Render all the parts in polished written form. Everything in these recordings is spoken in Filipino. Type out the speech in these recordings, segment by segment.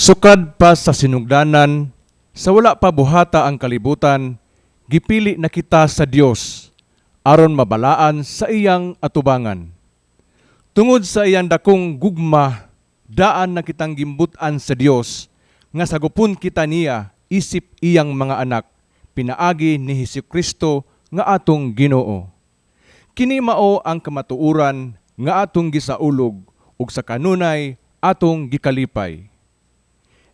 Sukad pa sa sinugdanan, sa wala pa buhata ang kalibutan, gipili na kita sa Dios aron mabalaan sa iyang atubangan. Tungod sa iyang dakong gugma, daan na kitang gimbutan sa Dios, nga sagupon kita niya isip iyang mga anak, pinaagi ni Hesukristo nga atong Ginoo. Kini mao ang kamatuoran nga atong gisaulog ug sa kanunay atong gikalipay.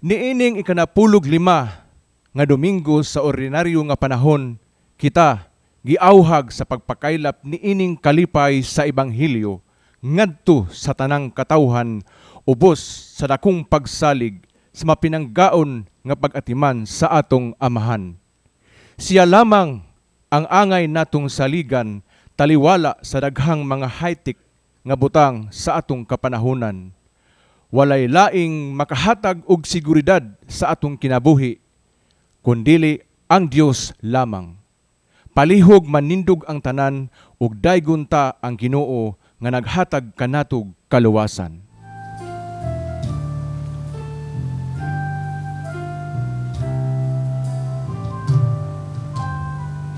Niining ikanapulog 5 nga Domingo sa ordinaryo nga panahon, kita giauhag sa pagpakaylap niining kalipay sa Ebanghelyo ngadto sa tanang katawhan ubos sa dakong pagsalig sa mapinanggaon nga pag-atiman sa atong Amahan. Siya lamang ang angay natong saligan taliwala sa daghang mga high-tech nga butang sa atong kapanahunan. Walay laing makahatag og seguridad sa atong kinabuhi, kundili ang Dios lamang. Palihog manindog ang tanan ug daygon ta ang Ginoo nga naghatag kanatog kaluwasan.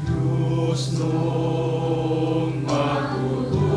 Diyos nung matutudlo,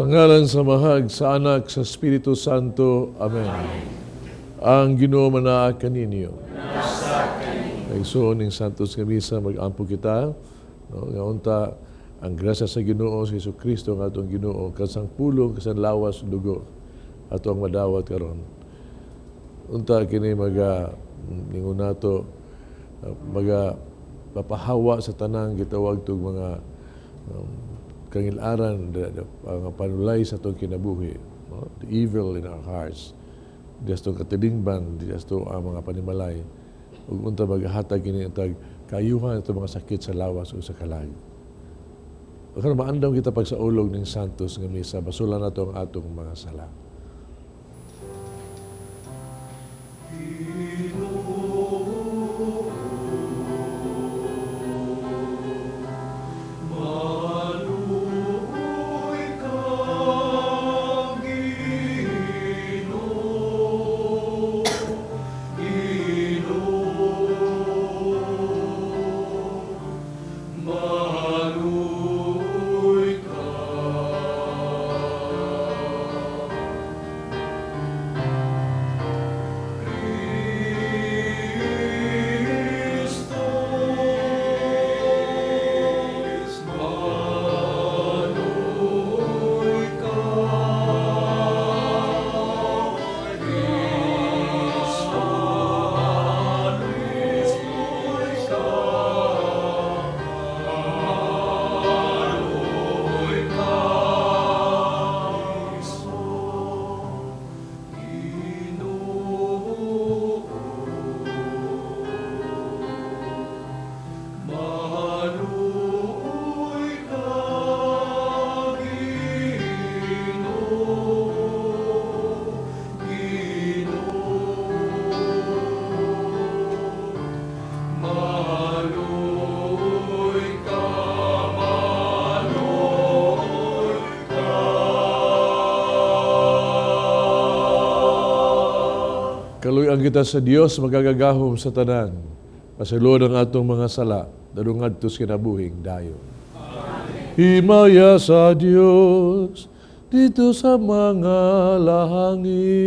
Sa ngalan sa Mahag, sa Anak, sa Espiritu Santo. Amen. Ang Ginoo manaa kaninyo. Kaigsoon ning Santos nga Misa, mag-ampo kita. Nga unta, ang grasya sa Ginoo, sa Hesukristo, nga atong Ginoo, kasang pulong, kasang lawas, dugo, atong madawat karon. Unta, kini ningon nato, mapahawa sa tanang gitawag tog mga kangilaran, ang panulay sa itong kinabuhi, the evil in our hearts, dias itong katilingban, dias itong mga panimalay, ug unta maghatag kini tag kayuhan itong mga sakit sa lawas o sa kalag. Kaya maandam kita pag sa ulog ng Santos nga Misa, basulan nato ang atong mga sala. ang kita sa Dios magagagahom sa tanan. Pasulod ang atong mga sala, dalungad to kinabuhing dayo. Himaya sa Diyos dito sa mga lahangin.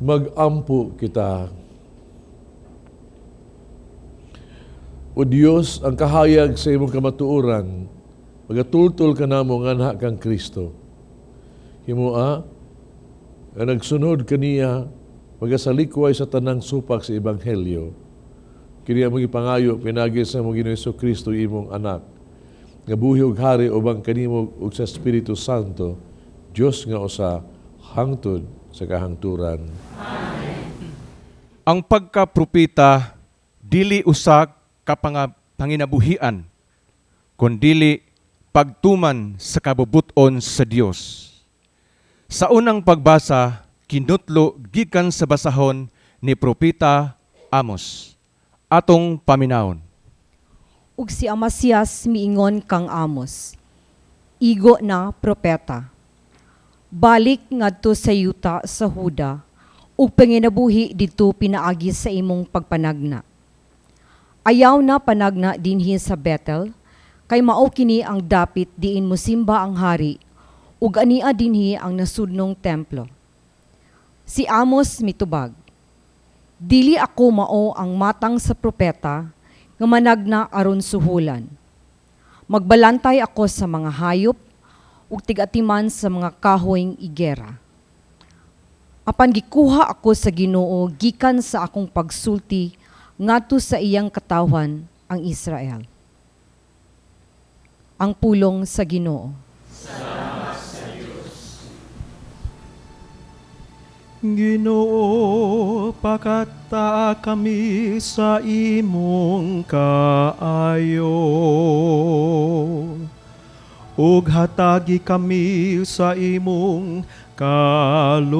Mag-ampo kita. O Diyos, ang kahayag sa imong kamatuoran, magatultol ka namo nga anha kang Kristo. Himoa, nga nagsunod kaniya, magasalikway sa tanang supak sa Ebanghelyo. Kiniya mong ipangayo, pinagi sa mong Ginoong Jesucristo imong anak, nga buhi ug hari ubang kanimo ug sa Espiritu Santo, Diyos nga usa, hangtod sa kahangturan. Ang pagkapropeta dili usa ka panginabuhian, kundili pagtuman sa kabubuton sa Dios. Sa unang pagbasa, kinutlo gikan sa basahon ni propeta Amos. Atong paminawon. Ug si Amasias miingon kang Amos, igo na propeta. Balik ngadto sa yuta sa Huda, ug panginabuhi dito pinaagi sa imong pagpanagna. Ayaw na panagna dinhi sa Bethel, kay mao kini ang dapit diin mosimba ang hari, ug ania dinhi ang nasudnong templo. Si Amos mitubag, dili ako mao ang matang sa propeta nga managna aron suhulan. Magbalantay ako sa mga hayop ug tigatiman sa mga kahoyng igera. Apan gikuha ako sa Ginoo gikan sa akong pagsulti ngadto sa iyang katawhan ang Israel. Ang pulong sa Ginoo. Salamat sa Diyos. Ginoo, pakata kami sa imong kaayo. Ug hatagi kami sa imong kaluwasan.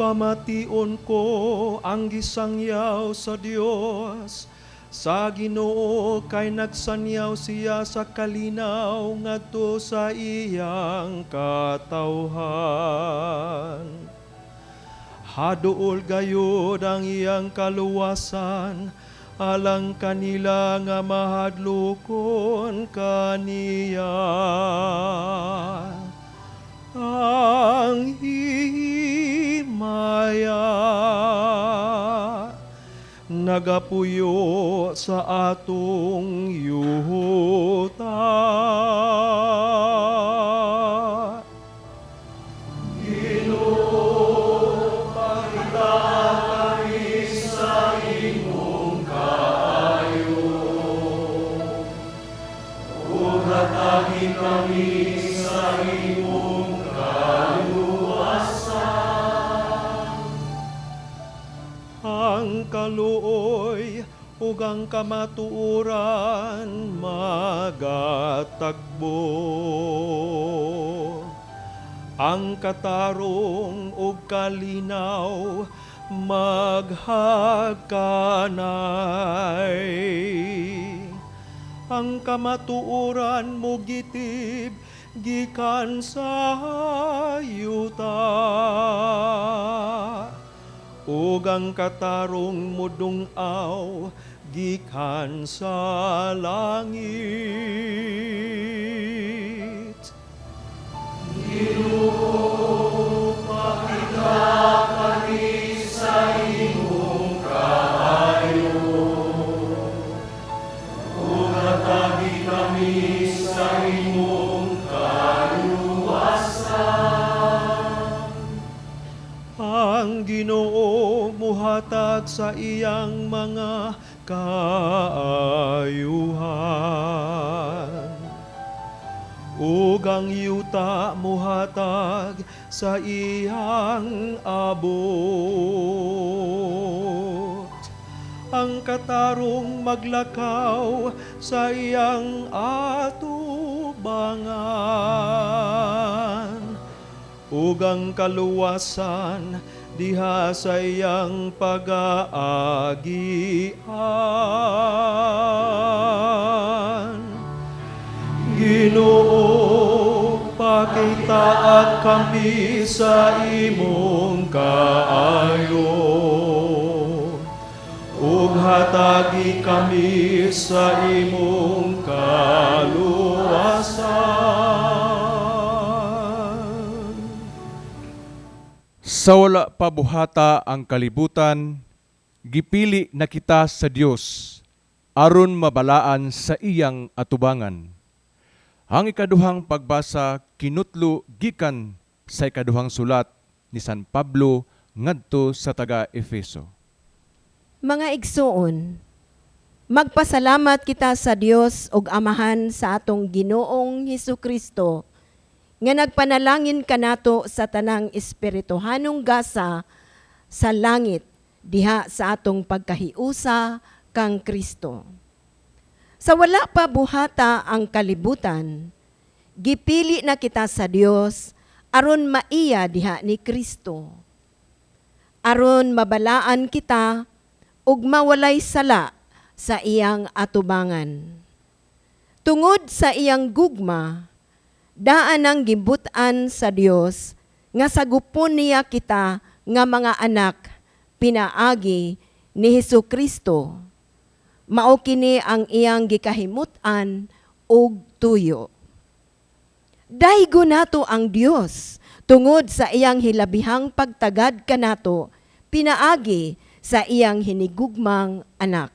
pamation ko ang gisangyaw sa Dios. Sa Ginoo kay nagsangyaw siya sa kalinaw ngadto sa iyang katawhan. Haduol gayud ang iyang kaluwasan, alang kanila nga mahadlokon kaniya. Ang himaya nagapuyo sa atong yuta. Ang kaluoy ug ang kamatuoran magatagbo. Ang katarong ug kalinaw maghagkanay. Ang kamatuoran mo gitib gikan sa yuta. Ug ang katarong mudungaw gikan sa langit. Ginoo, pakita kami sa imong kaayo. Ug hatagi kami sa imong kaluwasan. Ang Ginoo muhatag sa iyang mga kaayuhan. Ug ang yuta muhatag sa iyang abot. Ang katarong maglakaw sa iyang atubangan. Ug ang kaluwasan diha sa iyang pag-aagian. Ginoo, pakita kami sa imong kaayo. Ug hatagi kami sa imong kaluwasan. Sa wala pa buhata ang kalibutan, gipili na kita sa Dios aron mabalaan sa iyang atubangan. Ang ikaduhang pagbasa kinutlo gikan sa ikaduhang sulat ni San Pablo ngadto sa taga-Efeso. Mga igsoon, magpasalamat kita sa Dios ug Amahan sa atong Ginoong Hesukristo nga nagpanalangin kanato sa tanang espirituhanong gasa sa langit diha sa atong pagkahiusa kang Kristo. Sa wala pa buhata ang kalibutan, gipili na kita sa Dios aron maiya diha ni Kristo. Aron mabalaan kita ug mawalay sala sa iyang atubangan. Tungod sa iyang gugma, daan ang gibutan sa Dios nga sagupon niya kita nga mga anak pinaagi ni Hesukristo. Mao kini ang iyang gikahimutan og tuyo. Daygo nato ang Dios tungod sa iyang hilabihang pagtagad kanato pinaagi sa iyang hinigugmang anak.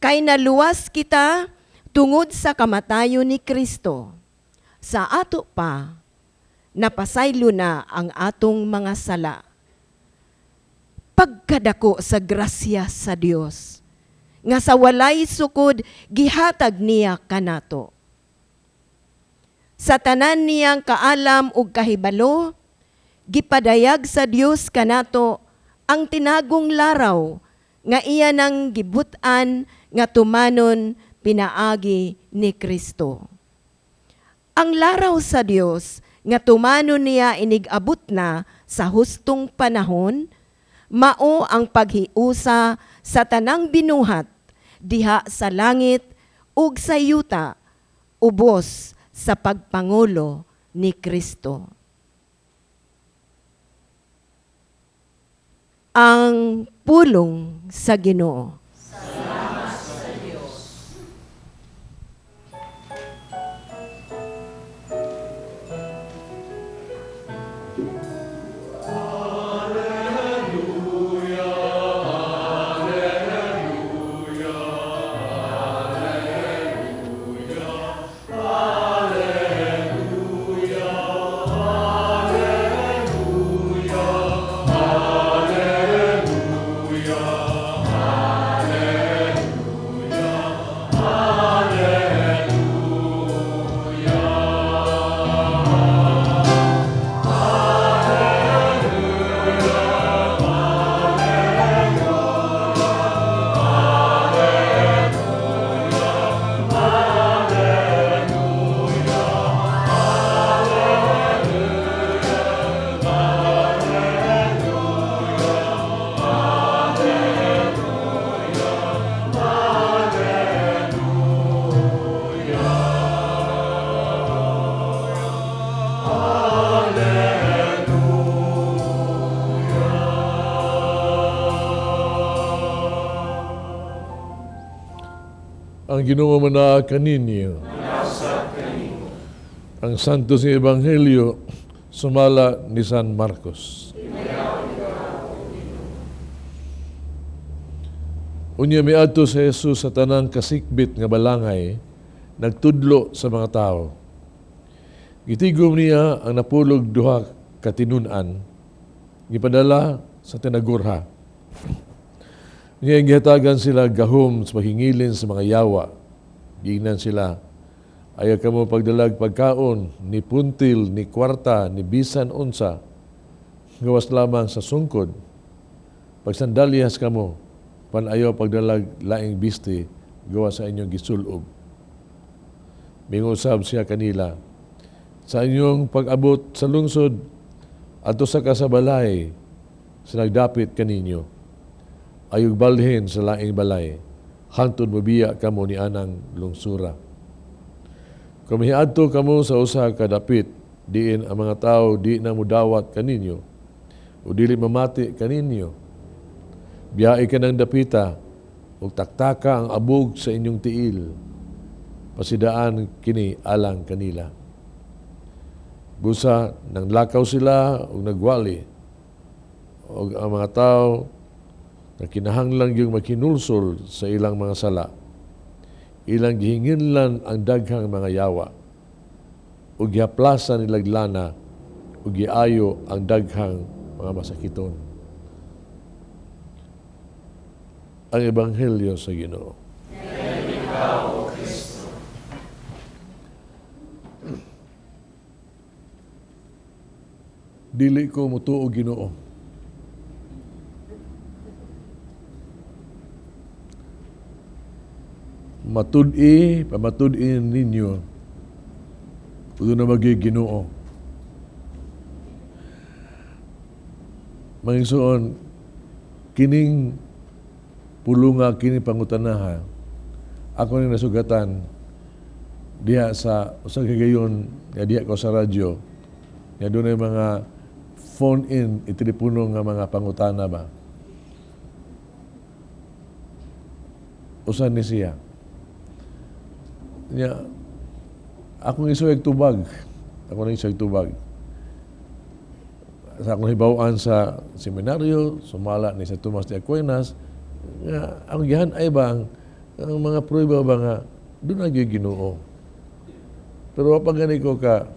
Kay naluwas kita tungod sa kamatayon ni Kristo. Sa ato pa, napasaylo na ang atong mga sala. Pagkadako sa grasya sa Dios, nga sa walay sukod gihatag niya kanato. Sa tanan niyang kaalam ug kahibalo, gipadayag sa Dios kanato ang tinagong laraw nga iya nang gibutan nga tumanon pinaagi ni Kristo. Ang laraw sa Dios nga tumano niya inigabot na sa hustong panahon, mao ang paghiusa sa tanang binuhat diha sa langit ug sa yuta, ubos sa pagpangulo ni Kristo. Ang pulong sa Ginoo. Ang Ginoo manaa kaninyo. Ang Santo sa Ebanghelyo sumala ni San Marcos. Unya miadto sa Jesus sa tanang kasikbit nga balangay, nagtudlo sa mga tao. Gitigom niya ang napulog duha katinunan, gipadala sa tinagurha. Niya gihatagan sila gahom sa mahingilin sa mga yawa. Giingnan sila, ayaw ka mo pagdalag pagkaon, ni puntil, ni kwarta, ni bisan unsa, gawas lamang sa sungkod. Pag sandalyas ka mo, pan ayaw pagdalag laing bisti, gawas sa inyong gisulob. Mingusab siya kanila, sa inyong pag-abot sa lungsod, ato sa kasabalay, sa nagdapit kaninyo. Ayog balhin sa laing balay, hantod mabiya kamo ni anang lungsura. Kung mihiadto kamo sa usa ka dapit, diin ang mga tao di na mudawat kaninyo, o dili mamati kaninyo. Biyai ka ng dapita, o taktaka ang abog sa inyong tiil, pasidaan kini alang kanila. Busa, nang lakaw sila o nagwali, o ang mga tao na kinahanglan yung makinulsol sa ilang mga sala, ilang gihinginlan ang daghang mga yawa, o gihaplasan nilaglana, o giayo ang daghang mga masakiton. Ang Ebanghelyo sa Ginoo. Dili ko mutuo Ginoo. Pamatud-i ninyo, udo na Ginoo. Mangingsoon, kining pulunga, kining pangutanaha, ako ning nasugatan diha sa usang kagayon nga diha ko sa radyo, nga doon ay mga phone-in, itilipuno nga mga pangutana ba. Usan ni siya. Nya, akong isuwag tubag. Ako nang isuwag tubag. Sa akong hibawaan sa seminaryo, sumala ni sa Tomas de Aquinas, nga, ang gihan ay bang, ang mga prueba ba nga, doon na Ginoo. Pero pag gani ko ka,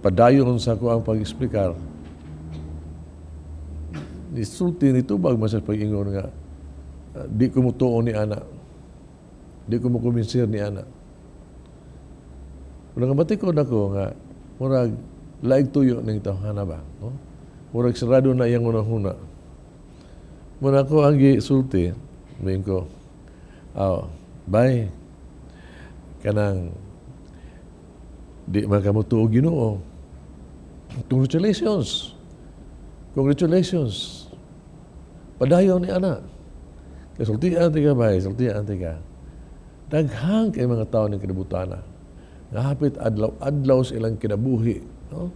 padayon sa ko ang pag-explicar, nisulti ni tubag masas pag-ingon nga, di ko mutuo ni anak. Di ko makuminsir ni anak. Kung nangabatikod ako nga, murag, laig tuyo ng tawhana ba? No? Murag sarado na iyang unang-huna. Muna ko ang gisulti, mayin ko, bay, kanang di makamutuo Ginoo. Congratulations. Congratulations. Padayon ni anak. Kasultian ti ka ba? Sultian ti ka. Daghang kay mga tao ng kinabutana. Ngahapit adlaw silang kinabuhi. No?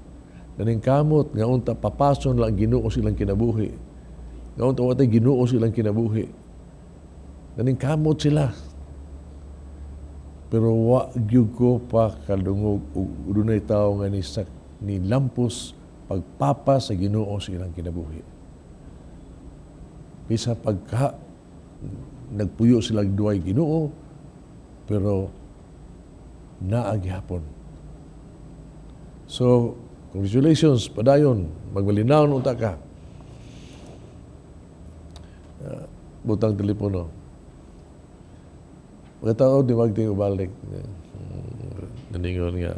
Daning kamot, nga unta papason lang Ginoo silang kinabuhi. Nga unta watay Ginoo silang kinabuhi. Daning kamot sila. Pero wa gyud ko pa kadungog ug dunay tawo nga ni lampos pagpapa sa Ginoo silang kinabuhi. Bisa pagka nagpuyo sila duay Ginoo, pero naagihapon. So, congratulations, padayon, magmalinaw unta ka. Butang telepono. Pagkatao, di magting ubalik. Naningon nga.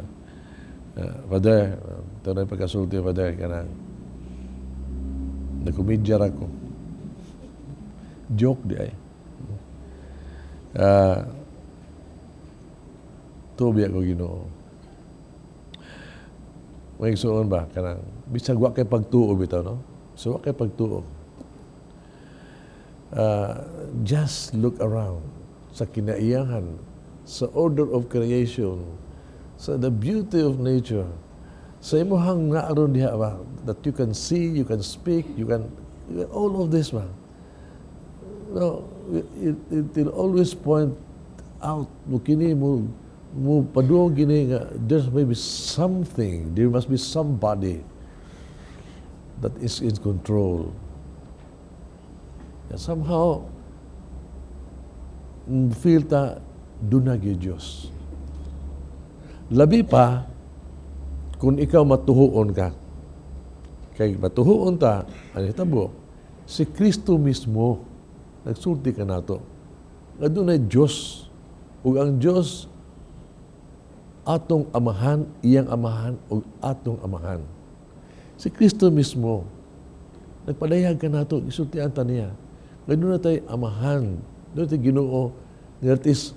Father, ito na yung pagkasulti, Father, ka na. Nagkumidyar ako. Joke di ay. Tubi ako Ginoo. May igsuon ba? Kanang, bisag wa kay pagtuo bitaw, no? So, wa kay pagtuo. Just look around sa kinaiyahan, sa order of creation, sa the beauty of nature, sa imuhang naaron diha ba, that you can see, you can speak, you can all of this ba. No, it will always point out kini mo padung gini nga there may be something, there must be somebody that is in control. And somehow feel ta dunag Diyos. Labi pa, kung ikaw matuhuon ka, kay matuhuon ta, ano tabo, si Kristo mismo, nagsulti ka na to. Nga doon ay Diyos. Ug ang Diyos, atong amahan, iyang amahan, ug atong amahan. Si Kristo mismo, nagpadayag ka na to, isultian ta niya. Nga doon na tayo amahan, doon tayo Ginoo, nga is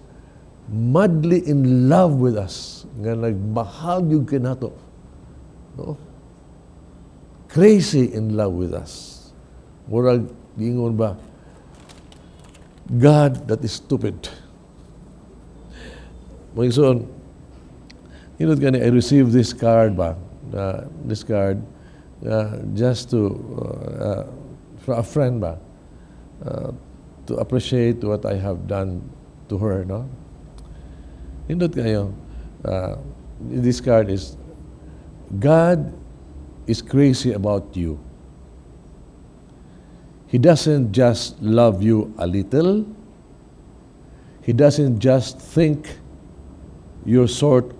madly in love with us, nga nagmahal yung kinato. No? Crazy in love with us. Murag, gingon ba, God that is stupid. Mga son, I received this card ba, this card, just to, from a friend ba, to appreciate what I have done to her, no? Hindot kayo, this card is, God is crazy about you. He doesn't just love you a little. He doesn't just think you're sort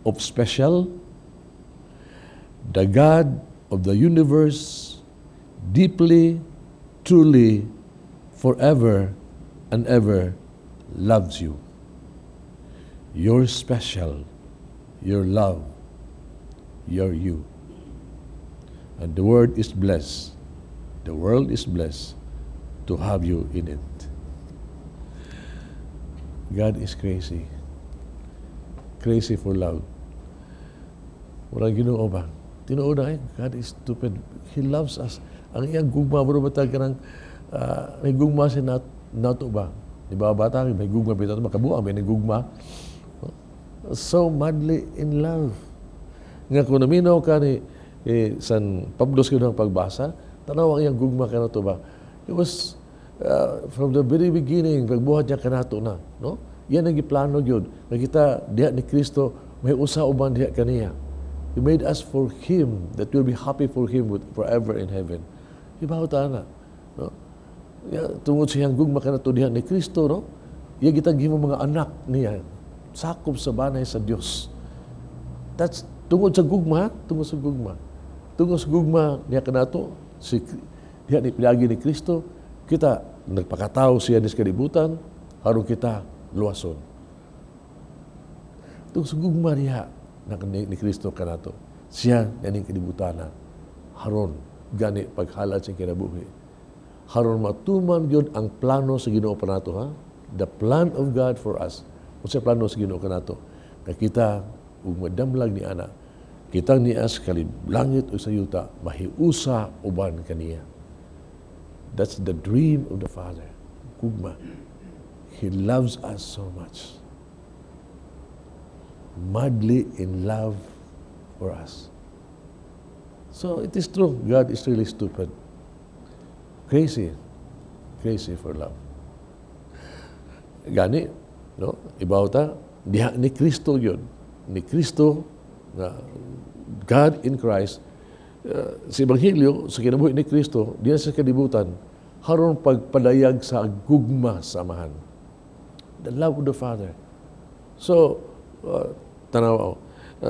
of special. The God of the universe deeply, truly, forever and ever loves you. You're special. You're loved. You're you. And the word is blessed. The world is blessed to have you in it. God is crazy. Crazy for love. Walang Ginoo ba? Tinuod na God is stupid. He loves us. Ang iyang gugma, bro, batag ka ng may gugma si nato ba? Di ba bata, may gugma, bitaw, makabuang, may gugma. So madly in love. Nga kung naminaw ka ni San Pablo sa pagbasa, tanaw ang iyang gugma ka na to ba? It was from the very beginning, pagbuhat niya ka na to na. No? Yan ang iplano yun. Nakita diha ni Kristo, may usa uban diha kaniya. He made us for Him, that we'll be happy for Him forever in heaven. Ibaw ta na. No? Tungod sa iyang gugma ka na to diha ni Kristo, no? Iya kitang gimo mga anak niya. Sakop sa banay sa Dios. That's tungod sa gugma, tungod sa gugma. Tungod sa gugma niya kanato si diha ni pinagi ni Kristo, kita nagpakatao siya sa kalibutan, harong kita luwason. Tungod sa gugma niya ni Kristo kanato, siya ning kalibutan haron gani paghalad sa kinabuhi. Haron matuman gyud ang plano sa Ginoo panato, ha? The plan of God for us. Kung sa plano sa Ginoo kanato, na kita ug madamlag ni ana kitang niya sa langit o sa yuta mahiusa uban kaniya. That's the dream of the Father. Gugma. He loves us so much. Madly in love for us. So it is true, God is really stupid. Crazy. Crazy for love. Gani, no? Ibawta, diha ni Kristo yun. Ni Kristo, God in Christ, sa Ebanghelyo, sa kinabuhi ni Kristo, diya sa kalibutan, haron pagpadayag sa gugma samahan. The love of the Father. So, tanaw,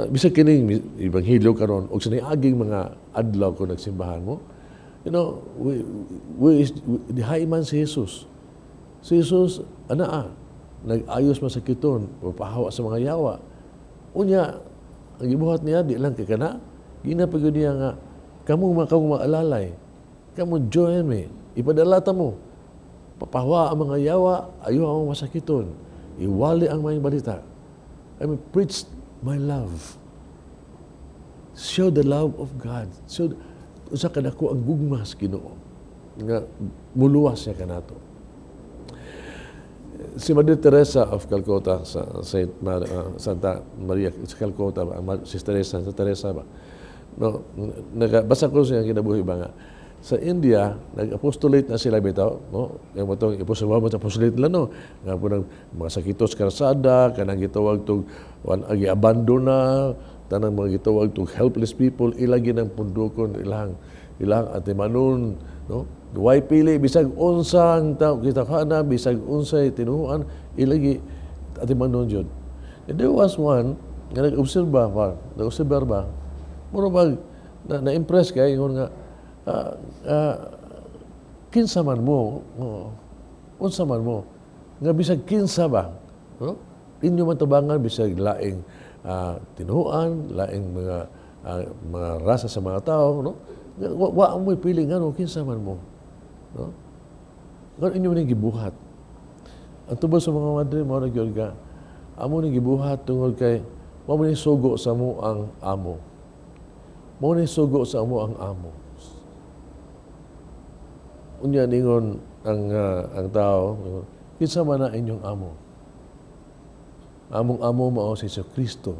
bisag kining Ebanghelyo karon og sa aging mga adlaw ko nagsimbahan mo, you know, dihay man si Jesus. Si Jesus, nag-ayos masakiton, papahawa sa mga yawa. Unya, ang ibuhat niya, di lang kikana, ginapagod niya nga, kamu maalalay, kamu join me, ipadalata mo, papahawa ang mga yawa, ayaw ang masakiton, iwali ang mga balita. I mean, preach my love. Show the love of God. Show, usa ka dako ang gugma sa Ginoo nga muluwas siya kanato. Si Mother Teresa of Calcutta sa Santa Maria sa Calcutta, Sister Teresa ba? No, nagabasa ko siya kinabuhi ba nga. Sa India, nag-apostolate na sila bitaw, no? Yung matong apostolate nila, no? Nga po ng mga sakitos karsada, kanang gitawag tog agi-abandona, tanang mga gitawag tog helpless people, ilagi ng pundukon, ilang atimanon, no? Duway pili, bisag unsang tao, kita ka na, bisag unsay tinuhuan, ilagi atimanon yun. And there was one, nga nag-obserba ba, muro ba, na-impress kayo, yung nga, kinsa man mo, unsa man mo, nga bisag kinsa ba, no? Inyo matabangan bisag laing tinuan, laing mga rasa sa mga tao, no? Wa mo pili ngano kinsa man mo, no? Ngano inyo ning gibuhat. Ang tubos sa mga madre mo na gyud ka, amo ning gibuhat tungod kay mao ni sugo sa mo ang amo. Mao ni sugo sa mo ang amo. Unya ningon ang tao, kinsa man na inyong amo? Among amo mao si Kristo,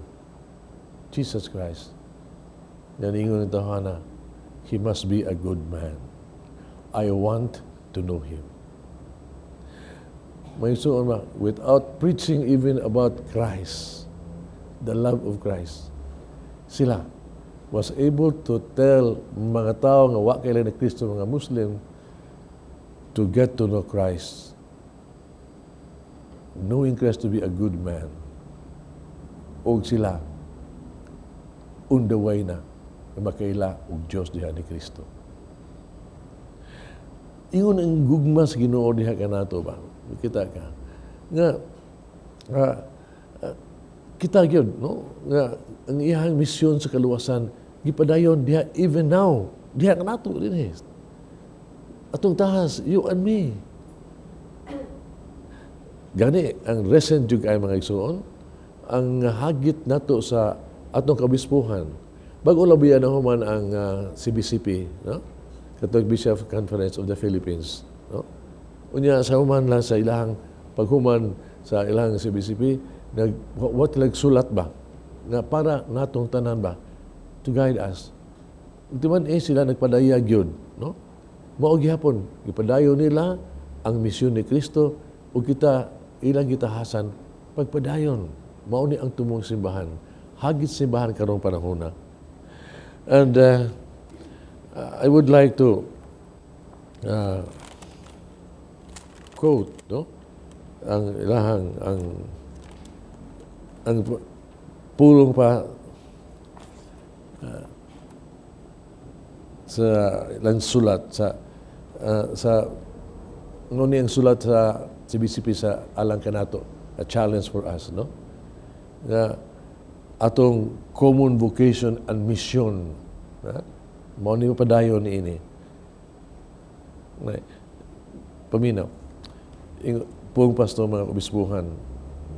Jesus Christ. Yan ningon ang tawhana, he must be a good man. I want to know him. May suon ba, without preaching even about Christ, the love of Christ, sila was able to tell mga tao nga wa kay ni Kristo, mga Muslim, to get to know Christ, knowing Christ to be a good man, og sila on the way na makaila og Dios diha ni Kristo. Ingon ang gugma sa Ginoo diha kanato ba? Kita ka nga kita gyud, no? Nga ang iyang misyon sa kaluwasan gipadayon diha even now diha kanato dinhi. Atong tahas, you and me. Gani, ang recent jug ay mga igsoon, ang hagit nato sa atong kabispuhan. Bago labihan na human ang CBCP, no? Catholic Bishop Conference of the Philippines. No? Unya, sa human lang sa ilang paghuman sa ilang CBCP, what sulat ba? Nga para natong tanan ba? To guide us. Ultiman sila nagpadayag yun, no? Mao gihapon ipadayon nila ang misyon ni Kristo ug kita ilang gitahasan pagpadayon. Mao ni ang tumong simbahan, hagit simbahan karong panahon na. And I would like to quote, no, ang ilahang ang pulong pa sa ilang sulat sa ngunit ang sulat sa CBCP sa alang kanato, a challenge for us, no? Nga atong common vocation and mission, mao ni padayon ini. Paminaw. Pong pastor mga obispuhan,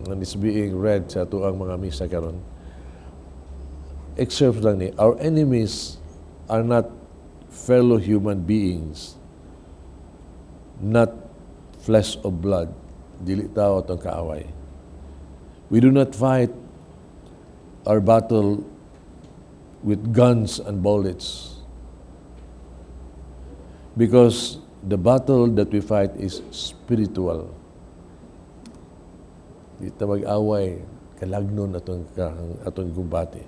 and is being read sa atuang mga misa karon. excerpt lang ni, our enemies are not fellow human beings, not flesh of blood, dili tao atong kaaway. We do not fight our battle with guns and bullets, because the battle that we fight is spiritual. Di ta mag-away, kalagnon atong gumbati.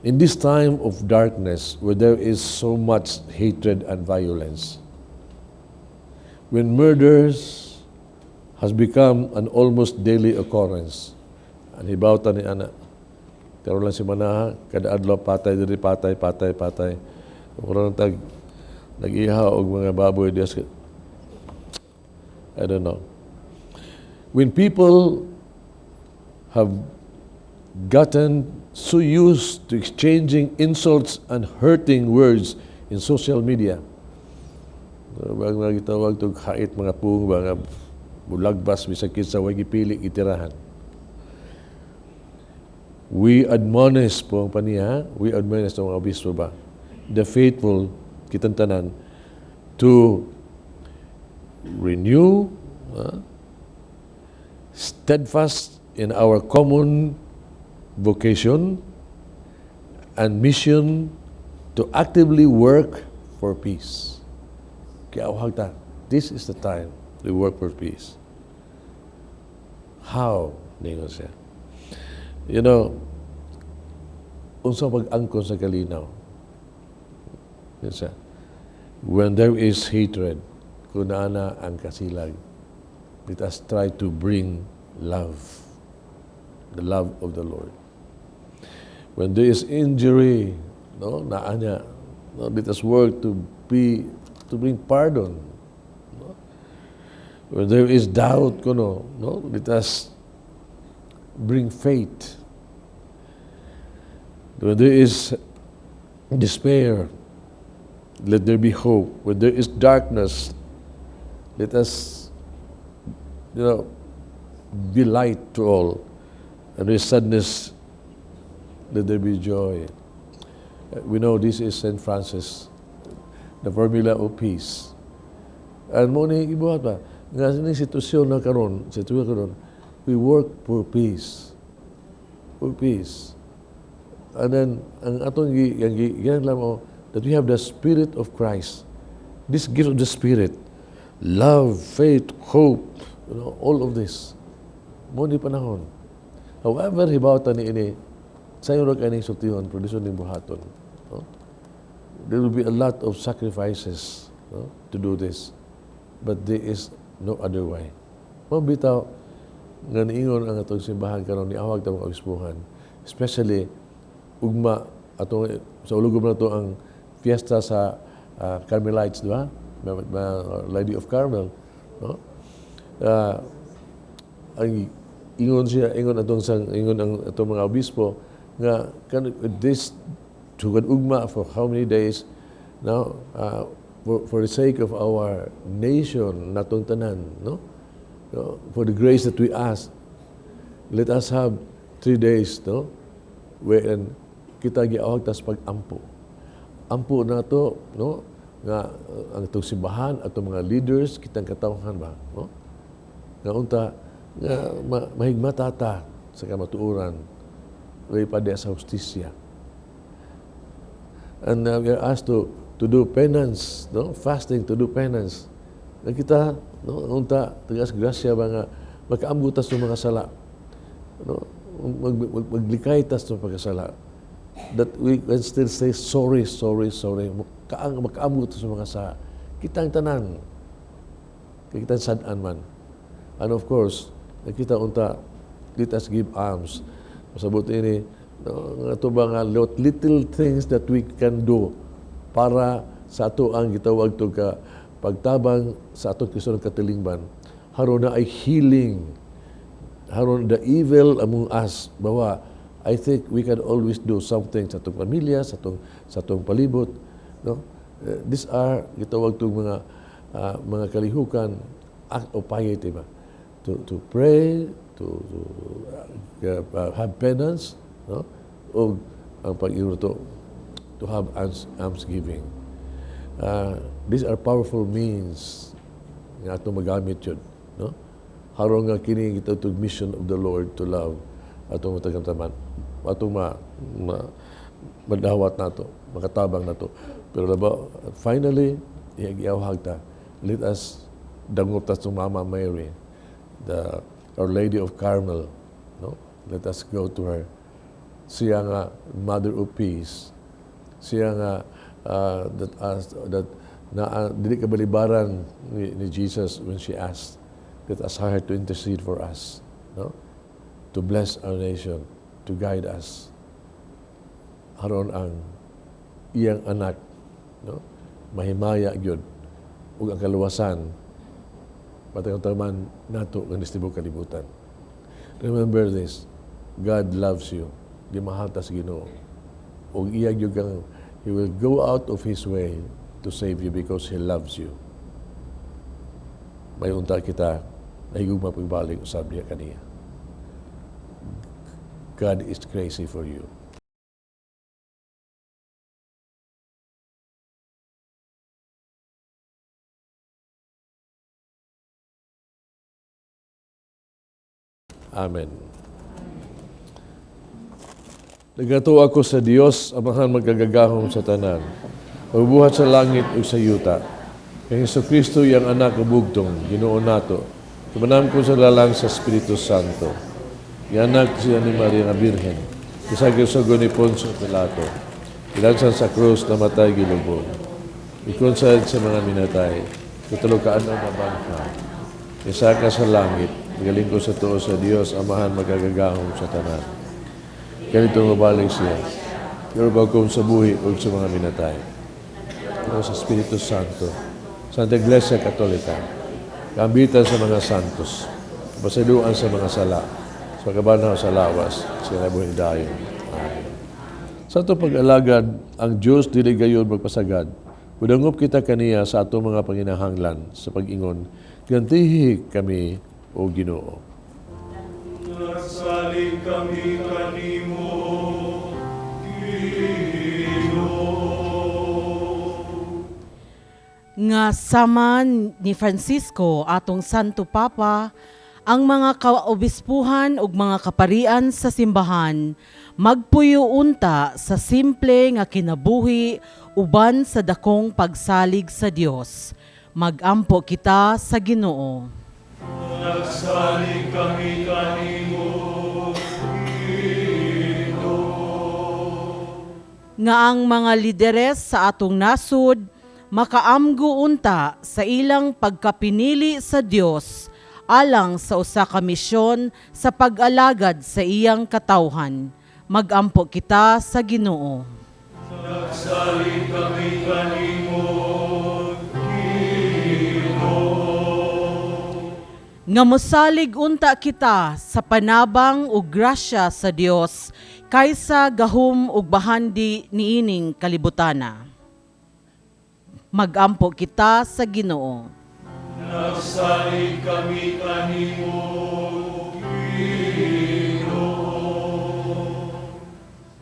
In this time of darkness, where there is so much hatred and violence, when murders has become an almost daily occurrence, ang hibawta ni ana, karon lang si manaha, kada adlaw patay diri, patay. Karon nag-iha og mga baboy dias. I don't know. When people have gotten so used to exchanging insults and hurting words in social media, bang nagitawag tog hait mga pung, mga bulagbas bisag kinsa way gipili itirahan. We admonish po ang paniya, we admonish ang mga obispo ba, the faithful, kitang tanan, to renew, steadfast in our common vocation and mission to actively work for peace. Kaya ta, this is the time we work for peace. How? Ningon siya. You know, unsa pag-angkon sa kalinaw. Yes, when there is hatred, kung naana ang kasilag, let us try to bring love, the love of the Lord. When there is injury, no, naanya, no, let us work to bring pardon. No? When there is doubt, no, let us bring faith. When there is despair, let there be hope. When there is darkness, let us, be light to all. And there is sadness, let there be joy. We know this is St. Francis, the formula of peace. And mo ni ibuhat ba, nga ni sitwasyon na karon, we work for peace. For peace. And then, ang atong ginaglam mo, that we have the Spirit of Christ. This gift of the Spirit, love, faith, hope, all of this. Mo ni panahon. However, hibawta ni ini, sayo ra kaning sultihon, produsyon ni buhaton. No? There will be a lot of sacrifices, to do this. But there is no other way. Mabitaw, nga niingon ang atong simbahan karon ni awag ta mga obispuhan, especially ugma atong sa ulugom na to ang fiesta sa Carmelites, di ba? Lady of Carmel, no? Ang ingon ang atong mga obispo nga this to ugma for how many days now, for the sake of our nation, natong tanan, no? For the grace that we ask, let us have 3 days, no? Wherein kita giawag tas pag-ampo. Ampo na to, no? Nga ang itong simbahan at mga leaders kitang katawhan ba, no? Nga unta nga mahigmatata sa kamatuoran ray pa sa hustisya. And we are asked to do penance, no? Fasting to do penance. Nga kita, no, unta tagas grasya ba nga makaambutas ng mga sala, no? Maglikay tas ng pagkasala, that we can still say sorry. Makaambutas ng mga sa kitang tanan, kitang sadan man. And of course, nakita unta, let us give alms. Masabot ini, no, ito ba nga little things that we can do para sa ato ang gitawag to ka pagtabang sa atong Kristo ng katilingban, haron na ay healing, haron the evil among us, bawa, I think we can always do something sa atong pamilya, sa atong palibot, no? These are gitawag tong mga kalihukan, act of piety ba? To pray, to have penance, no? O ang pag-iruto, to have almsgiving. These are powerful means nga atong magamit yun. No? Harong nga kini kita to mission of the Lord to love atong matagamtaman. Atong madawat nato, makatabang nato. Pero finally, iawhag ta. Let us dangop ta sa Mama Mary, Our Lady of Carmel. No? Let us go to her. Siya nga Mother of Peace. Siya nga dili kabalibaran ni Jesus when she asked, let us her to intercede for us, no? To bless our nation, to guide us. Haron ang iyang anak, no? Mahimaya gyud ug ang kaluwasan matang-taman nato ng nistibong kalibutan. Remember this, God loves you. Di mahal ta sa Ginoo. Ug iya gyud kang He will go out of His way to save you because He loves you. May unta kita na higugma pagbalik usab niya kaniya. God is crazy for you. Amen. Nagato ako sa Dios, amahan magkagagahom sa tanan. Magbuhat sa langit ug sa yuta. Kay Jesucristo yang anak ubugtong, Ginoo nato. Tumanam ko sa lalang sa Espiritu Santo. Yanak siya ni Maria nga Birhen. Isagyo sa ni Poncio Pilato. Ilansan sa krus na matay gilubog. Ikonsad sa mga minatay. Tutulukaan ang nabangka. Isaka sa langit. Magaling ko sa tuo sa Dios, amahan magkagagahom sa tanan. Ganito mabalik siya. Pero bagong sa buhi o sa mga minatay. Pero sa Espiritu Santo, Santa Iglesia Katolika, kambitan sa mga santos, pasaluan sa mga sala, sa kabanaw sa lawas, sa kinabuhi dayon. Amen. Sa ito pag-alagad, ang Diyos dili gayon magpasagad. Udangop kita kaniya sa ato mga panginahanglan sa pag-ingon, gantihi kami o Ginoo. Nasalig kami kanimo, nga saman ni Francisco atong Santo Papa, ang mga kaobispuhan ug mga kaparian sa simbahan magpuyo unta sa simple nga kinabuhi uban sa dakong pagsalig sa Dios. Magampo kita sa Ginoo. nasalig kami kanimo, Nga ang mga lideres sa atong nasud makaamgo unta sa ilang pagkapinili sa Dios alang sa usa ka misyon sa pag-alagad sa iyang katawhan. Magampo kita sa Ginoo. nasalig kami kanimo, Nga mosalig unta kita sa panabang ug grasya sa Dios kaysa gahom ug bahandi niining kalibutana. Magampo kita sa Ginoo. nasalig kami kanimo,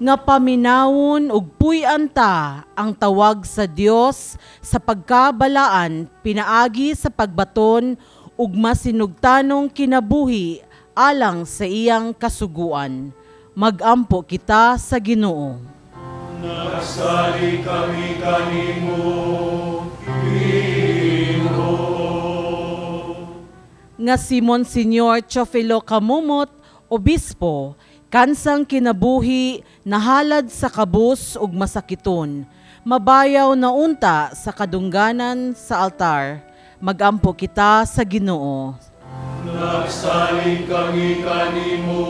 Nga paminawon ug puy-an ta ang tawag sa Dios sa pagkabalaan pinaagi sa pagbaton ug masinugtanong kinabuhi alang sa iyang kasuguan. Magampo kita sa Ginoo. nasalig kami kanimo, Nga si Monsignor Chofilo Camumot, Obispo, kansang kinabuhi nahalad sa kabus ug masakiton, mabayaw na unta sa kadungganan sa altar. Magampo kita sa Ginoo. nasalig kami kanimo,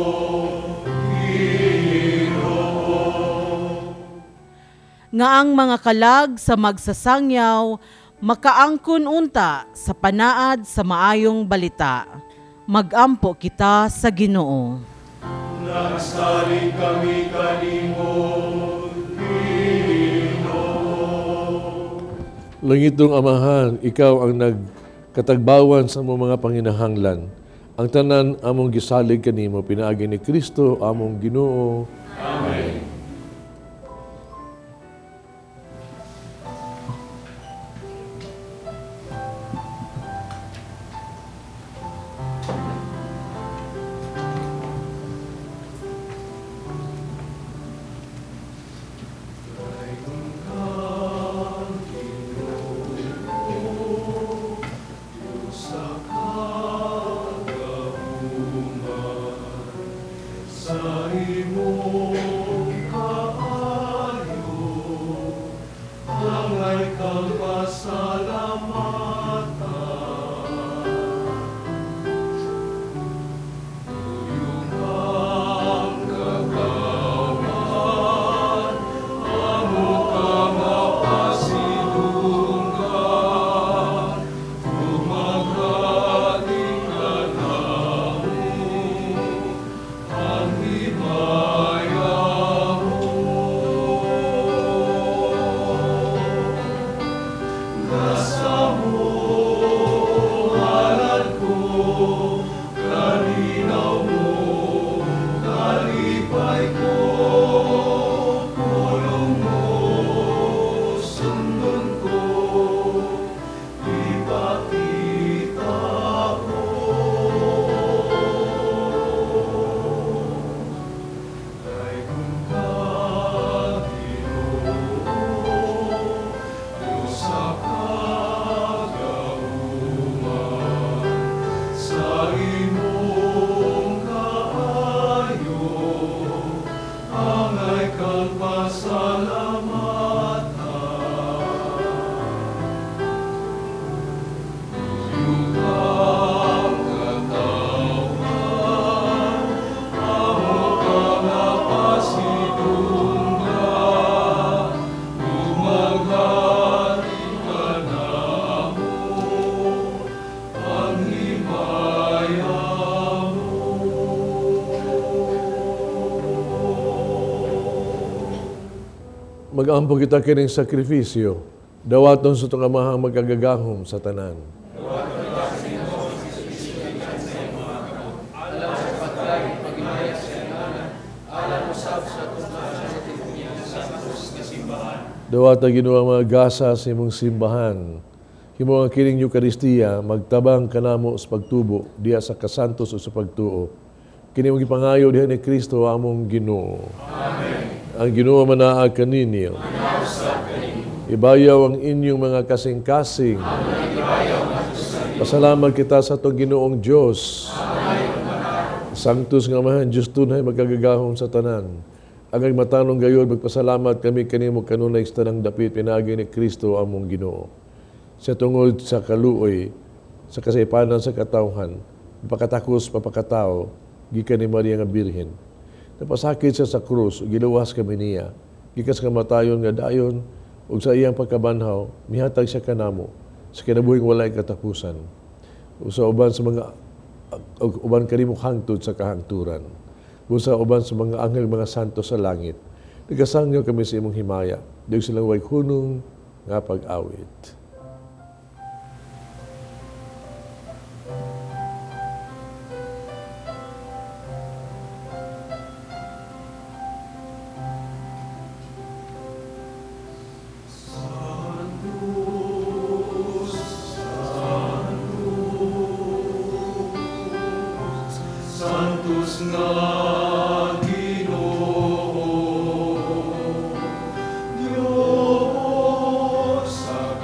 Nga ang mga kalag sa magsasangyaw, makaangkon unta sa panaad sa maayong balita. Magampo kita sa Ginoo. nasalig kami kanimo, Langitong Amahan, ikaw ang nagkatagbawan sa among mga panginahanglan. Ang tanan among gisalig kanimo pinaagi ni Kristo among Ginoo. Amen. angay kang pasalamatan. Tuyong ang kagawan, amo ka mapasidunggan, tumaghali ka namo, ang himaya mo. Nasa mo, ngalan ko, kalinaw mo, kalipay ko, pulong mo, sundon ko, ipakita ko. Kay kung Ginoo, Diyos sa kagauman, sa imong kaayo, angay kang pasalamatan. Tuyong ang katawan, amo ka mapasidunggan, tumaghari ka namo, ang himaya Mag-ampo kita kining sakripisyo, dawaton sa itong amahang magagagahom sa tanan. Dawata Ginoo ang mga gasa sa imong simbahan. Himo ang kining Eucharistia, magtabang kanamo sa pagtubo, diya sa kasantos o sa pagtuo. Kini mong ipangayo diha ni Kristo among Ginoo. Ang Ginoo manaa kaninyo. Ibayaw ang inyong mga kasing-kasing. Pasalamat kita sa itong Ginoong Diyos. Sanctus nga Amahan, Diyos tunay magagagahom sa tanan. Ang matanong gayon, magpasalamat kami kanimo kanunay sa tanang dapit pinagi ni Kristo among Ginoo. Sa tungod sa kaluoy, sa kasaypanan sa katawhan, pagkatakos papakatao, gikan ni Maria nga Birhen. Napasakit siya sa krus, giluwas kami niya. Gikas kamatayon nga dayon, ug sa iyang pagkabanhaw, mihatag siya kanamo, sa kinabuhing walay katapusan. Ug sa uban sa mga uban kanimo hangtod sa kahangturan. Ug sa uban sa mga anghel, mga santo sa langit. Nagasangyo kami sa imong himaya. Diyos silang way hunong nga pag-awit. Santos nga Ginoo, Diyos sa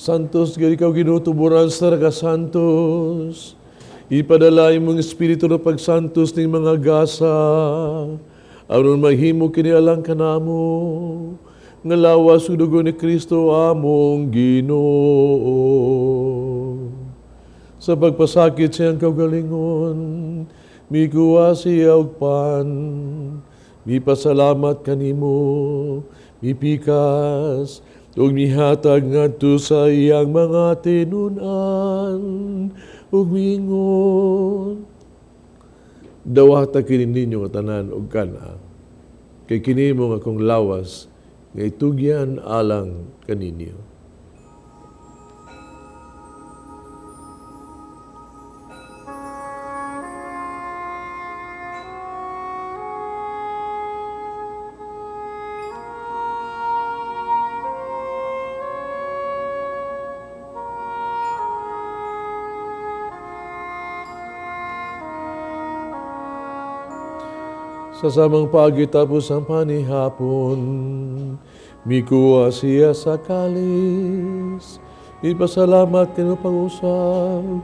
Santos, gari ikaw ginutuburan sa Santos. Ipadalay mong Espiritu na pagsantos ng mga gasa. Aron mahimo kinialang kanamo. Nga lawas ug dugo ni Kristo among Ginoo. Sa pagpasakit siyang kaugalingon, mikuha siya og pan. Mipasalamat kanimo, mipikas, ug mihatag ngadto sa iyang mga tinun-an, ug miingon. Dawata kini ninyo nga tanan og kana, kay kini mo nga akong lawas, nga itugyan alang kaninyo. Sa samang pagi tapos ang panihapon, mikuha siya sa kalis. Ipasalamat kayo pag-usap,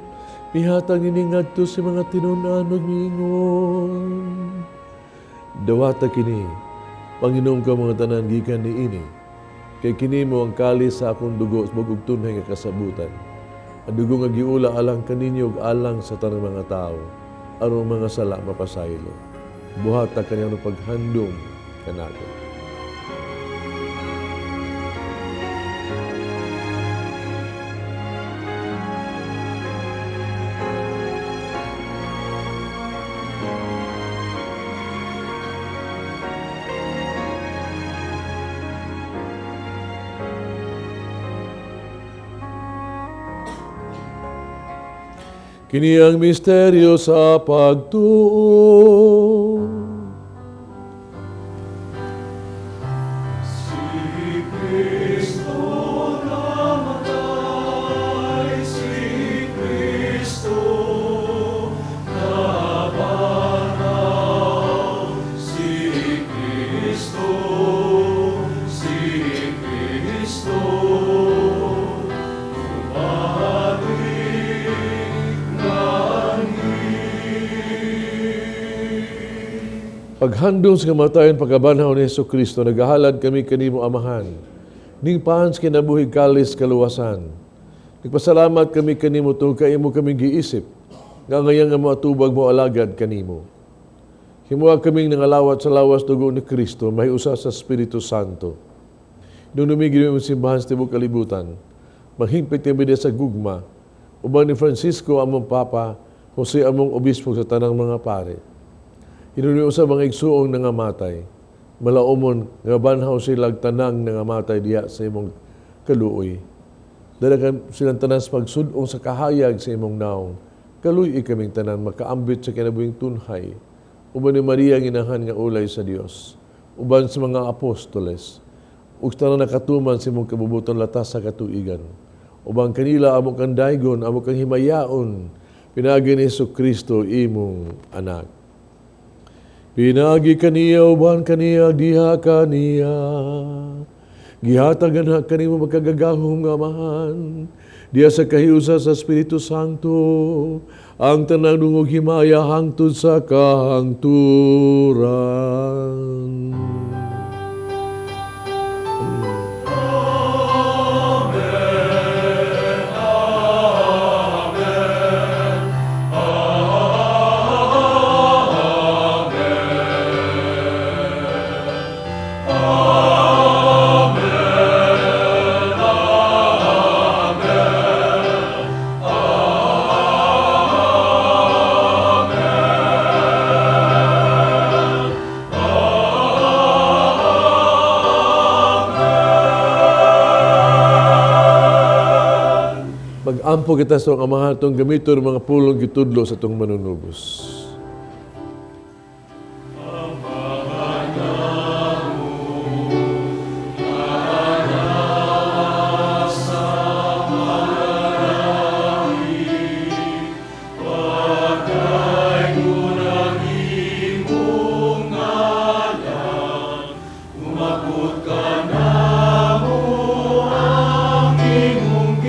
mihatag iningadto si mga tinunan ug miingon. Dawata kini, Panginoon ka mga tanan gikan ni ini, kay kini mo ang kalis sa akong dugo sa bagog tunay nga kasabutan. Ang dugo nga giula alang kaninyo ug alang sa tanang mga tao, aron mga sala mapasaylo. Buhat na kanyang paghandom kanako. Kini ang misteryo sa pagtuo. Paghandong sa kamatayon pagkabanhaw ni Jesucristo, nagahalad kami kanimo amahan. Ning pahans kinabuhi kalis kaluwasan. Nagpasalamat kami kanimo tungod kay imo kami giisip. Nga ngayang nga matubag mo alagad kanimo. Himuha kaming nangalawat sa lawas dugo ni Kristo, may usa sa Espiritu Santo. Nung numigil mo simbahan sa tibok kalibutan, maghingpit kami sa gugma, uban ni Francisco among Papa, Jose among Obispo sa tanang mga pare. Hinunyo sa mga igsuong nangamatay, malaumon nga banhaw silang tanang nangamatay diya sa imong kaluoy. Dalagan silang tanan sa pagsudong sa kahayag sa imong naong, kaluoy kaming tanan makaambit sa kinabuhing tunhay, uban ni Maria ginahan nga ulay sa Dios, uban sa mga apostoles, ug tanan nakatuman sa imong kabubuton latas sa katuigan, uban kanila amo kang daygon, amo kang himayaon, pinagi ni Jesucristo imong anak. Pinagi kaniya, uban kaniya, diha kaniya. Gihatagan ha kanimo magkagagahong amahan. Diya sa kahiusa sa Espiritu Santo, ang tanang dungog himaya hangtod sa kahangturan. Ampo kita sa amahan itong gamito ng mga pulong gitudlo sa itong manunubos. Umabot ka na mo ang imong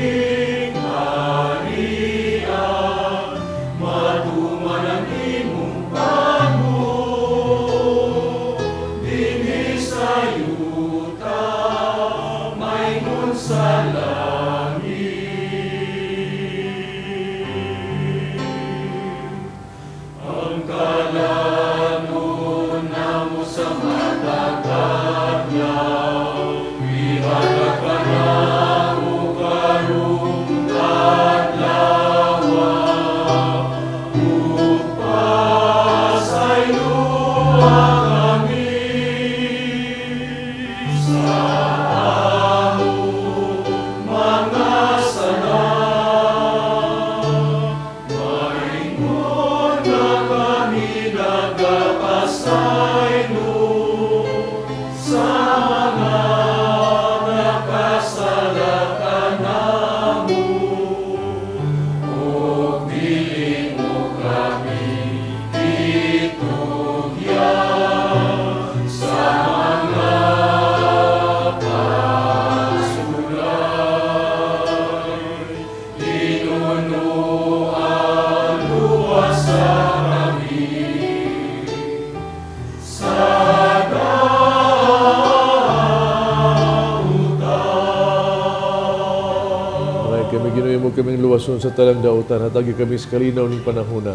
Kami ginoy mo kaming luwason sa talang dautan, hatagi kami sa kalinaw ng panahona.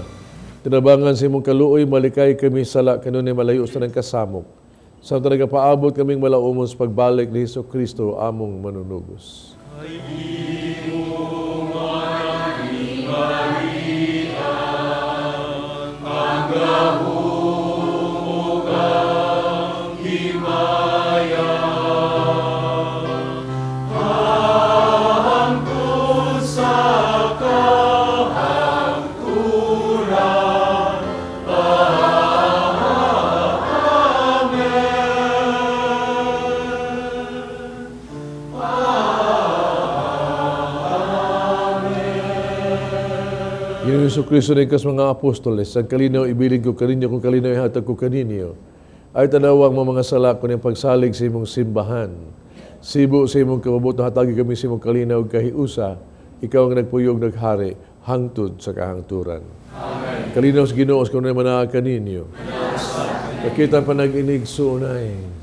Tinabangan sa imong kaluoy, malikay kami sala kanunay malayo sa ng kasamok. Sa talaga paabot kaming malaumon sa pagbalik ni Hesus Kristo among manunugos. Ginoong Hesus Kristo na ikas mga apostoles, ang kalinaw ibilin ko kaninyo kung kalinaw ihatag ko kaninyo, ay tanawang mga sala ko ng pagsalig sa imong simbahan. Sibo sa imong kababuto, hatagi kami sa imong kalinaw kahiusa, ikaw ang nagpuyog naghari, hangtod sa kahangturan. Amen. Kalinaw sa Ginoo kung naman na kaninyo. Nakita pa nag-inig sunay.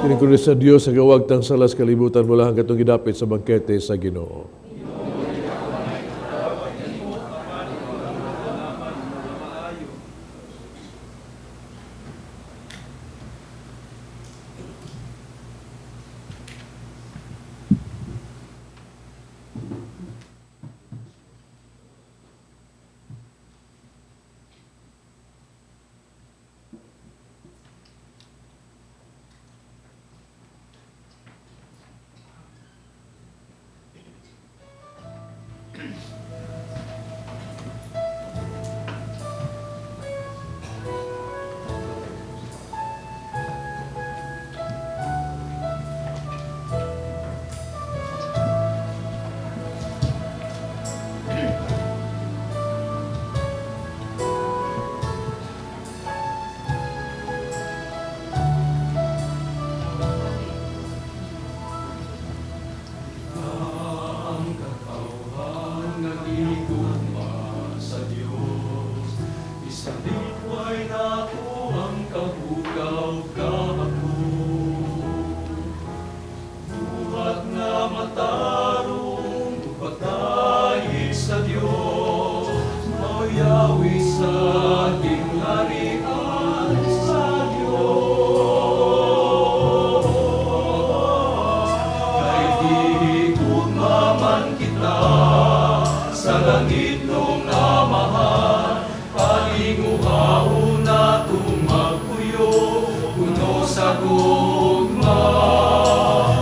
Kinikunin sa Diyos sa gawagtang salas kalibutan mula hanggang itong gidapit sa bangkete sa Ginoo. Igugmaman kita sa langit ng amahan, palinguhaon na tumagpuyo, kuno sa gugma.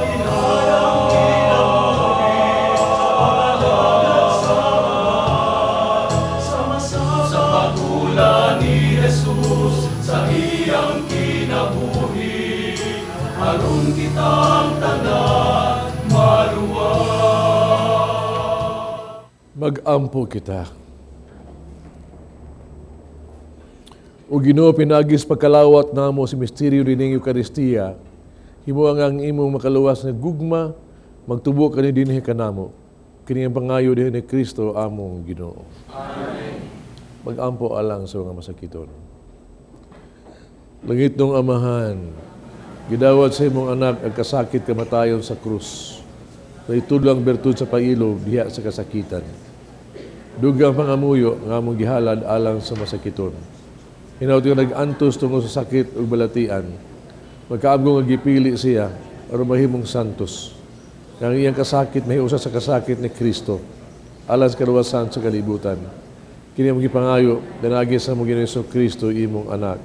Inayang kinaburi sa pagula ni Jesus, sa iyang kinabuhi, aron kitang tanan maluwa. Mag-ampo kita. O Ginoo, pinagis pagkalawat namo si misteryo dining Eucharistia, himo ang imong makaluwas nga gugma, magtubo kani dinhi kanamo. Kini ang pangayo dinhi ni Kristo among Ginoo. Amen. Mag-ampo alang sa mga masakiton. Langit ng Amahan, gidawat sa imong anak ang kasakit kamatayon sa krus. Sa itudlang bertud sa pailog diha sa kasakitan. Dugang pangamuyo nga among gihalad alang sa masakiton. Hinaut nga nag-antos tungod sa sakit ug balatian. Magkaabgong nga gipili siya aron mahimong santos. Ang iyang kasakit mahiusa sa kasakit ni Kristo alang sa kaluwasan sa kalibutan. Kini among gipangayo danagi sa among Ginoong Kristo imong anak.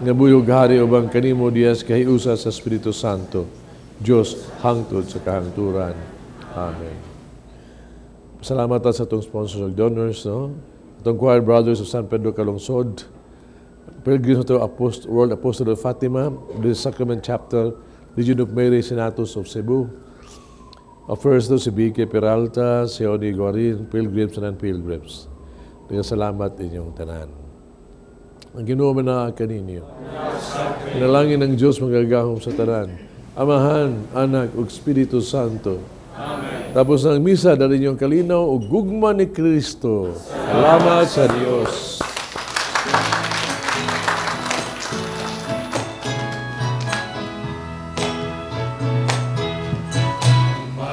Nga buyog hari ubang kanimo Dios kahiusa sa Espiritu Santo. Dios hangtod sa kahangturan. Amen. Salamat sa itong sponsors ug donors, no? Itong Choir Brothers of San Pedro Calungsod, Pilgrims of World Apostle of Fatima, the Sacrament Chapter, Legion of Mary, Senatus of Cebu. First daw si B.K. Peralta, si Oni Guarin, Pilgrims and Non-Pilgrims. Dengan salamat inyong tanan. Ang Ginoo na kaninyo. Nalangin ng Diyos magagahom sa tanan. Amahan, Anak, ug Espiritu Santo. Amen. Tapos ng misa, dali niyong kalinaw o gugma ni Kristo. Salamat sa Diyos.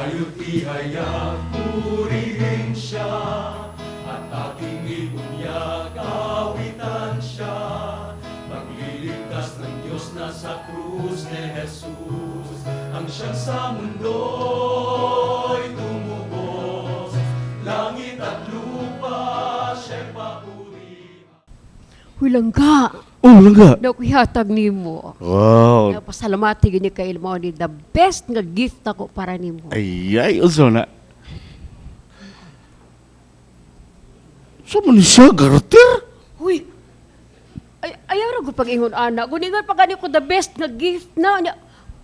Mayutihaya purihin siya, at ating ibunyag awitan siya. Magliligtas ng Diyos na sa krus ni Jesus, ang siyang sa mundo'y tumubos, langit at lupa siya'y papuri. Hulangga, Oh, langga. nakuhatag nimo. Wow. Napasalamati gini kay mo ni the best nga gift ako para nimo. Ay, unsa na? Sa man siya, garter? Huy. Ayaw ra ko pag-ingon ana. Guningan pa gani ko the best nga gift na.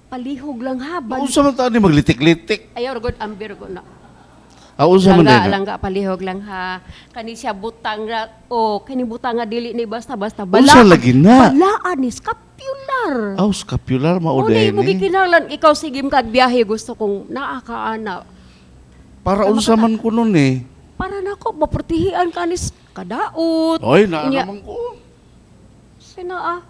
Palihog lang ha. Unsa man tani maglitik-litik? Ayaw ra gud ambir ko na. Unsa man Langga, din? langga, palihog lang ha. Kani siya butang ra, kani butang nga dili ni basta-basta. Unsa lagi na? Balaan ni scapular. Aw, scapular mao O di mo din. gikinahanglan ikaw sige kag biyahe gusto kong naakaana. Para unsa man ko nun eh. Para nako maprotehian ka ni kadaot. Oy, naa Nya- naman ko. Sina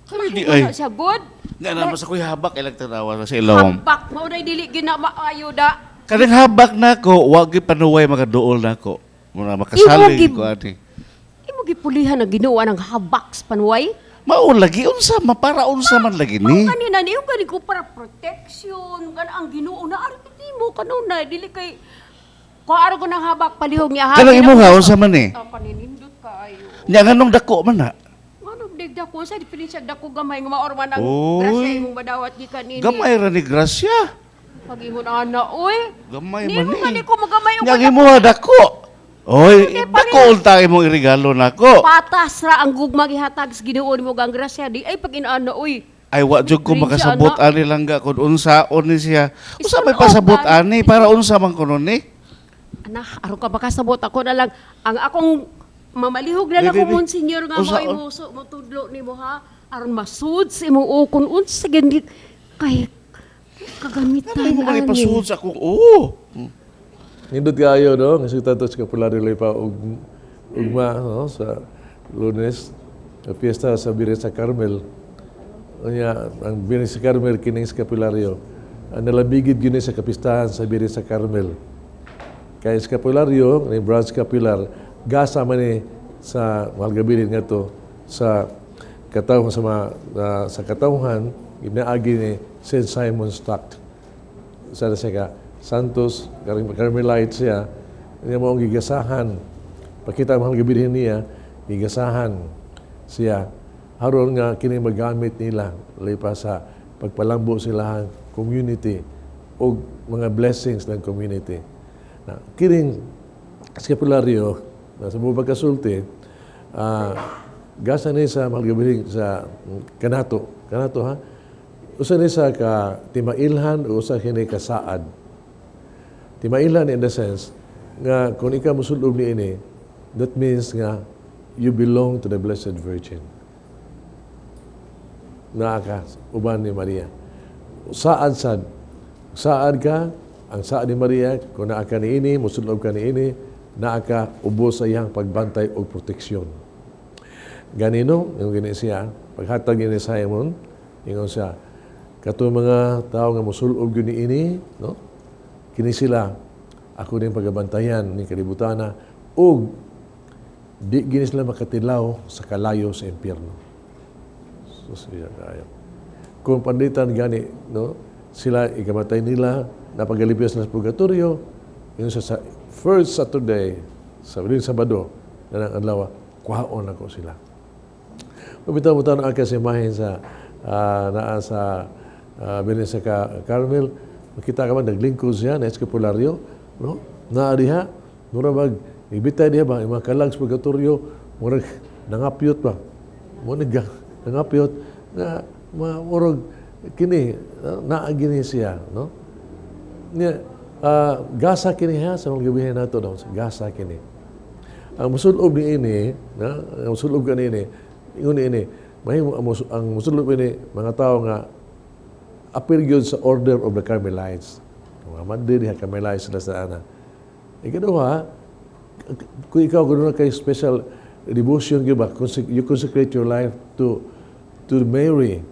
Kali di Wala ay. siya good. Nga naman sa kuy habak ilang tanawa sa ilawom. Habak mo na dili gina maayuda. Kadang habak nako, wag gyud panuway magaduol nako. Muna Imo makasalig gi- ko ani. Imo gipulihan ang Ginoo ng habak sa panway. Mao lagi unsa man para unsa man lagi Mao ni. kanina niyo gani ko para protection kan ang Ginoo na ari mo kanuna dili kay ko aro ko ng habak palihog niya ha. Kadang imo nga unsa man eh. Paninindot kaayo. Nya nganong dako man na. Ano digda ko sa definisyon dako gamay nga maorman ang Oy. grasya imong badawat gikan ini. Gamay ra ni grasya. Pag ingon ana oy. Gamay Di man mo ni. gani ko magamay og Nya imo dako. Oy, Hindi, dako unta imong irigalo nako. patas ra ang gugma gihatag sa Ginoo nimo gang grasya di ay pag inaana oy. Ay wa jud ko Green siya, makasabot ana. ani langga kun unsaon ni siya. Usa may Isunod, pasabot ani. ani para unsa man kuno ni? Anak, aron ka makasabot ako na lang ang akong mamalihog na lang Di, di, ko di. monsignor nga mo Unsaon? imuso mo tudlo nimo ha. Aron masud sa imong ukon unsa gani kay kagamitan Ano mo ani. ipasuod sa akong oo. Nindot kayo, no? Kasi tatos ka pula rin pa ugma, no? Sa Lunes, sa fiesta sa Birin sa Carmel. Kanya, ang Birin sa Carmel, kining eskapularyo. Ang nalabigid yun sa kapistahan sa Birin sa Carmel. Kaya eskapularyo, ni Brad Scapular, gasa man ni sa Malgabirin nga to, sa katawhan sa katawhan, inaagi ni St. Simon Stock. Sa ka, Santos, Carmelite siya, niya mo ang gigasahan. Pakita ang mga gabihin niya, gigasahan siya. Haron nga kini magamit nila lipa sa pagpalambo sila ang community o mga blessings ng community. Na kining eskapularyo na sa buong pagkasulti, gasa ni sa mga gabihin sa kanato ha. Usa ni sa ka timailhan o usa kini ka saad. Timailhan in the sense nga kung ikaw musulob ni ini, that means nga you belong to the Blessed Virgin. Naa ka, uban ni Maria. Saad ka, ang saad ni Maria, kung naa ka ni ini, musulob ka ni ini, naa ka ubos sa iyang pagbantay o proteksyon. Ganino, yung gini siya, paghatag ni Simon, ingon siya, kato mga tao nga musulob yun ni ini, no? Kini sila, ako din pagabantayan ni kalibutana, o di gini sila makatilaw sa kalayo sa impyerno. So siya kayo. Kung panditan gani, no, sila ikamatay nila, napagalipyas na sa purgatorio, yun sa first Saturday, sa Sabado, na ng adlaw, kuhaon ako sila. Pabitaw-bitaw na akasimahin sa naa sa Binesa Carmel, makita ka man, naglingkod siya, na eskapularyo, no? Naadiha, murabag, ibitay diha ba, yung mga kalag sa purgatorio, murag, nangapyot ba? Murag, nangapyot, na, murag, kini, naagini siya, no? Niya, gasa kini ha, sa mga gabihin nato, no? Gasa kini. Ang musulob ni ini, na, ang musulob ka ni ini, ingon ini, ang musulob ini, mga tao nga, appear yun sa order of the Carmelites. Mga mandi diha Carmelites sila sa ana. Ikaduha, kung ikaw gano'n kay special devotion, you consecrate your life to Mary,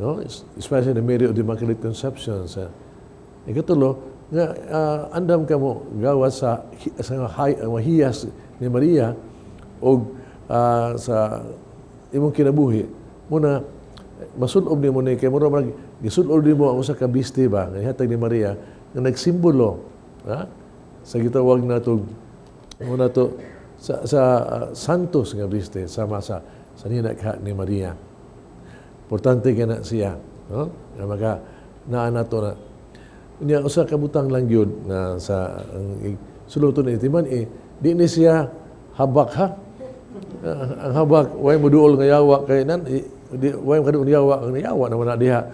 no? Especially the Mary of the Immaculate Conception. Ikatulo, nga andam ka mo gawa sa mahiyas ni Maria o sa imong kinabuhi muna masulob ni mo ni kay mura mag gisulob ni mo ang usa ka biste ba nga hatag ni Maria nga nagsimbolo ha sa gitawag nato muna to sa santos nga biste sama sa ninakha ni Maria. Importante kana siya, no? Nga maka naa nato na niya usa ka butang lang gyud na sa suluton ni timan di ni siya habak ha. Ang habak way mo duol nga yawa kay nan di way mo yawa ang yawa naman na diha.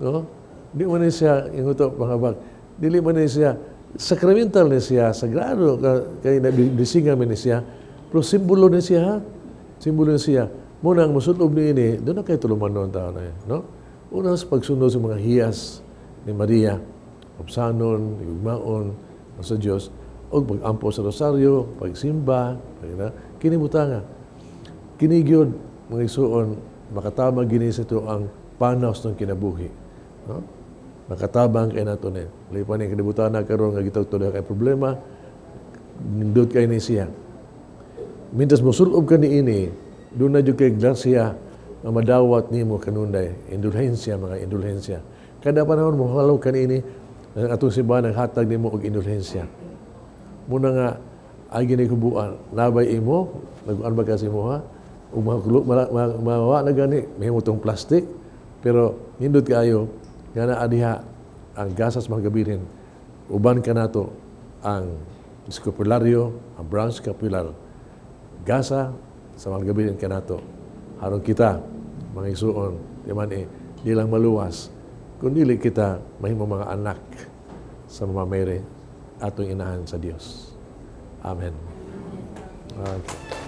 No? Di man ni siya inguto panghabak. Dili man ni siya sacramental ni siya, sagrado kay nabisingan man ni siya. Pero simbolo ni siya ha. Simbolo ni siya. Muna ang musulob ni ini, doon na kayo tuluman noon tao na yan. No? Una sa pagsunod sa mga hiyas ni Maria, opsanon, igmaon, sa Diyos, o pag-ampo sa rosaryo, pagsimba, kinibutanga. Kinigyod, mga isuon, makatabang ginis ito ang panos ng kinabuhi. No? Makatabang kayo nato na. Lipan yung kinibutana karoon nga gitag tuloy kay problema, nindot kayo ni siya. Mintas musulob ka ni ini, doon na dyan kay grasya na madawat ni mo kanunday. Indulhensya, mga indulhensya. Kada panahon mo, halaw ka ni ini, ang atong simbahan naghatag ni mo og indulhensya. Muna nga, ay ginikubuan, labay imo, nag-uan ba kasi mo ha? O mawa na gani, may mutong plastic, pero hindot kayo, nga na adiha, ang gasas mga gabirin, uban ka nato ang eskapularyo, ang branch scapular, gasa, sa mga gabihin ka nato. Harong kita, mga isuon, di lang maluwas, kundi kita mahimo mga anak sa Mama Mary atong inahan sa Diyos. Amen. Okay.